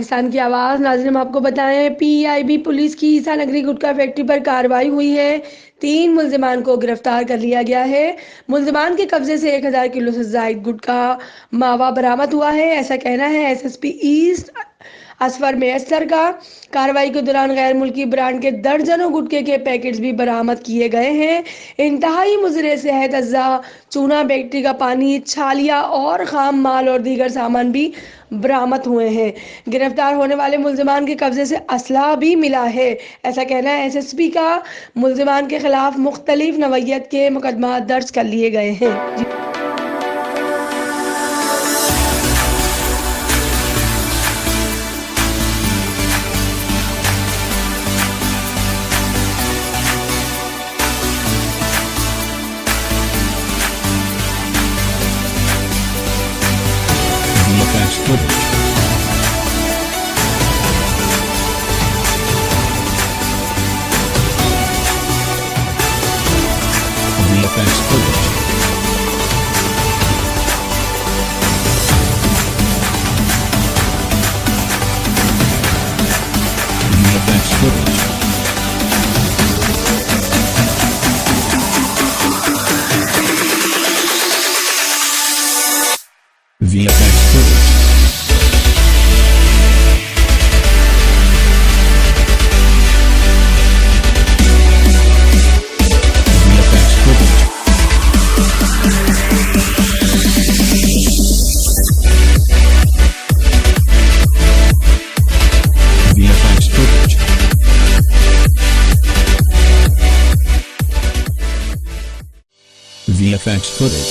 पाकिस्तान की आवाज़। नाज़रीन, हम आपको बताएं, पीआईबी पुलिस की ईसा नगरी गुटखा फैक्ट्री पर कार्रवाई हुई है। 3 मुल्जिमान को गिरफ्तार कर लिया गया है। मुल्जिमान के कब्जे से 1000 किलो से जायद गुटखा मावा बरामद हुआ है, ऐसा कहना है एसएसपी ईस्ट असफर मैसर का। कार्रवाई के दौरान गैर मुल्की ब्रांड के दर्जनों गुटखे के पैकेट्स भी बरामद किए गए हैं। इंतहाई मुज़र सेहत अज्जा, चूना, बैक्टीरिया का पानी, छालिया और खाम माल और दीगर सामान भी बरामद हुए हैं। गिरफ्तार होने वाले मुल्जिमान के कब्जे से असला भी मिला है, ऐसा कहना है एसएसपी का। मुल्जिमान के खिलाफ मुख्तलिफ नवयत के मुकदमा दर्ज कर लिए गए हैं। VFX footage. VFX footage. VFX footage. VFX footage. VFX footage. VFX footage.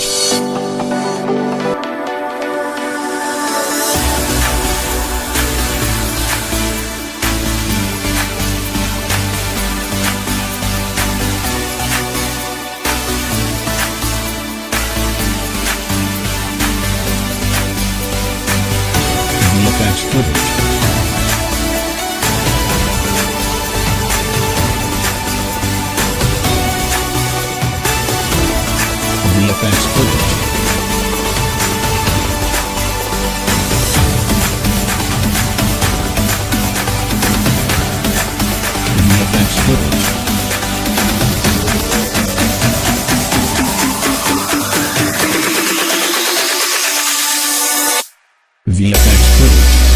VFX footage. VFX footage. VFX footage. VFX footage. VFX footage.